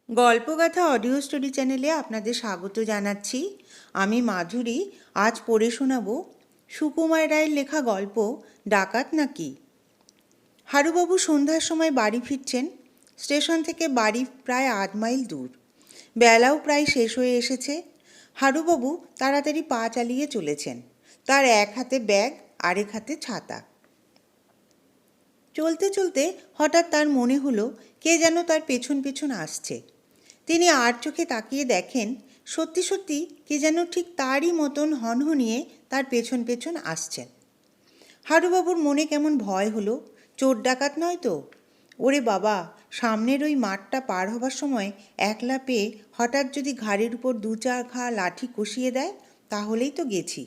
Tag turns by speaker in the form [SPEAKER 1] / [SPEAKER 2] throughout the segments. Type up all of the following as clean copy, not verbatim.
[SPEAKER 1] গল্পগাথা audio story চ্যানেলে আপনাদের স্বাগত জানাচ্ছি। আমি মাধুরী। আজ পড়ে শোনাব সুকুমার রায়ের লেখা গল্প ডাকাত নাকি। হারুবাবু সন্ধ্যার সময় বাড়ি ফিরছেন। স্টেশন থেকে বাড়ি প্রায় ৮ মাইল দূর। বেলাও প্রায় শেষ হয়ে এসেছে। হারুবাবু তাড়াতাড়ি পা চালিয়ে চলেছেন। তার এক হাতে ব্যাগ, আরেক হাতে ছাতা। চলতে চলতে হঠাৎ তার মনে হলো কে যেন তার পেছন পেছন আসছে। তিনি আর চোখে তাকিয়ে দেখেন সত্যি সত্যি কে যেন ঠিক তারই মতন হনহনিয়ে তার পেছন পেছন আসছেন। হারুবাবুর মনে কেমন ভয় হলো। চোর ডাকাত নয় তো? ওরে বাবা, সামনের ওই মাঠটা পার হবার সময় একলা পেয়ে হঠাৎ যদি ঘাড়ের উপর ২-৪ ঘা লাঠি কষিয়ে দেয় তাহলেই তো গেছি।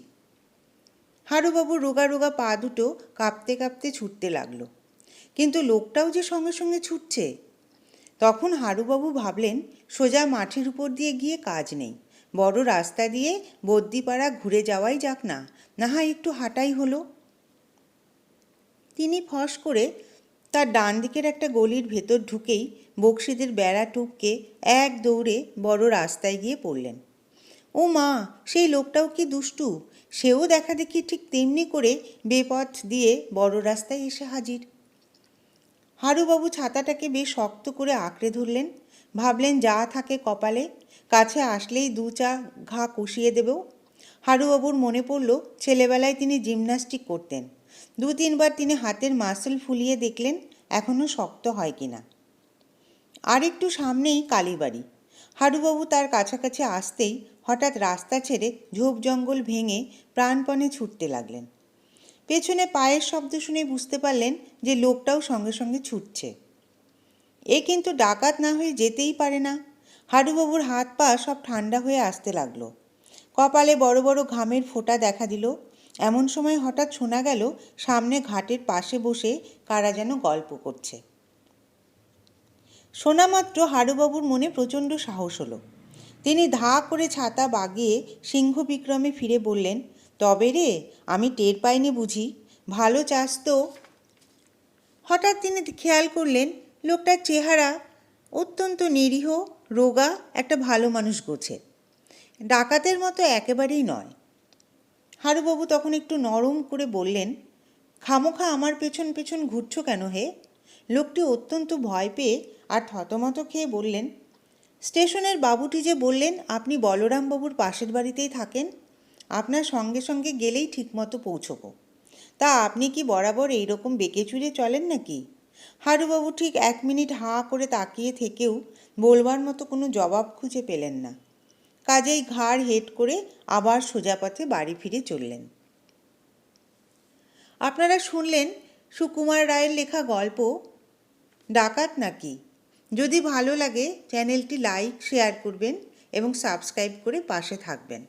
[SPEAKER 1] হারুবাবুর রোগা রোগা পা দুটো কাঁপতে কাঁপতে ছুটতে লাগলো। কিন্তু লোকটাও যে সঙ্গে সঙ্গে ছুটছে। তখন হারুবাবু ভাবলেন সোজা মাঠের উপর দিয়ে গিয়ে কাজ নেই, বড় রাস্তা দিয়ে বদ্যিপাড়া ঘুরে যাওয়াই যাক না, না হয় একটু হাঁটাই হলো। তিনি ফস করে তার ডান দিকের একটা গলির ভেতর ঢুকেই বকশিদের বেড়া টুপকে এক দৌড়ে বড় রাস্তায় গিয়ে পড়লেন। ও মা, সেই লোকটাও কি দুষ্টু! সেও দেখা দেখি ঠিক তেমনি করে বেপথ দিয়ে বড় রাস্তায় এসে হাজির। হারুবাবু ছাতাটাকে বেশ শক্ত করে আঁকড়ে ধরলেন। ভাবলেন যা থাকে কপালে, কাছে আসলেই ২-৪ ঘা কষিয়ে দেব। হারুবাবুর মনে পড়ল ছেলেবেলায় তিনি জিমন্যাস্টিক করতেন। ২-৩ বার তিনি হাতের মাসল ফুলিয়ে দেখলেন এখনও শক্ত হয় কিনা। আর একটু সামনেই কালীবাড়ি। হারুবাবু তার কাছাকাছি আসতেই হঠাৎ রাস্তা ছেড়ে ঝোপ জঙ্গল ভেঙে প্রাণপণে ছুটতে লাগলেন। পেছনে পায়ের শব্দ শুনে বুঝতে পারলেন যে লোকটাও সঙ্গে সঙ্গে ছুটছে। এ কিন্তু ডাকাত না হয়ে যেতেই পারে না। হারুবাবুর হাত পা সব ঠান্ডা হয়ে আসতে লাগলো। কপালে বড় বড় ঘামের ফোঁটা দেখা দিল। এমন সময় হঠাৎ শোনা গেল সামনে ঘাটের পাশে বসে কারা যেন গল্প করছে। শোনা মাত্র হারুবাবুর মনে প্রচণ্ড সাহস হলো। তিনি ধা করে ছাতা বাগিয়ে সিংহ বিক্রমে ফিরে বললেন, তবে রে, আমি টের পাইনি বুঝি? ভালো চাস তো? হঠাৎ তিনি খেয়াল করলেন লোকটার চেহারা অত্যন্ত নিরীহ, রোগা, একটা ভালো মানুষ গোছের। ডাকাতের মতো একেবারেই নয়। হারুবাবু তখন একটু নরম করে বললেন, খামোখা আমার পেছন পেছন ঘুরছো কেন হে? লোকটি অত্যন্ত ভয় পেয়ে আর থতমত খেয়ে বললেন, স্টেশনের বাবুটি যে বললেন আপনি বলরামবাবুর পাশের বাড়িতেই থাকেন, আপনার সঙ্গে সঙ্গে গেলেই ঠিকমতো পৌঁছবো। তা আপনি কি বরাবর এইরকম বেঁকে চুরে চলেন নাকি? হারুবাবু ঠিক ১ মিনিট হাঁ করে তাকিয়ে থেকেও বলবার মতো কোনো জবাব খুঁজে পেলেন না। কাজেই ঘাড় হেঁট করে আবার সোজা পথে বাড়ি ফিরে চললেন। আপনারা শুনলেন সুকুমার রায়ের লেখা গল্প ডাকাত নাকি। যদি ভালো লাগে চ্যানেলটি লাইক, শেয়ার করবেন এবং সাবস্ক্রাইব করে পাশে থাকবেন।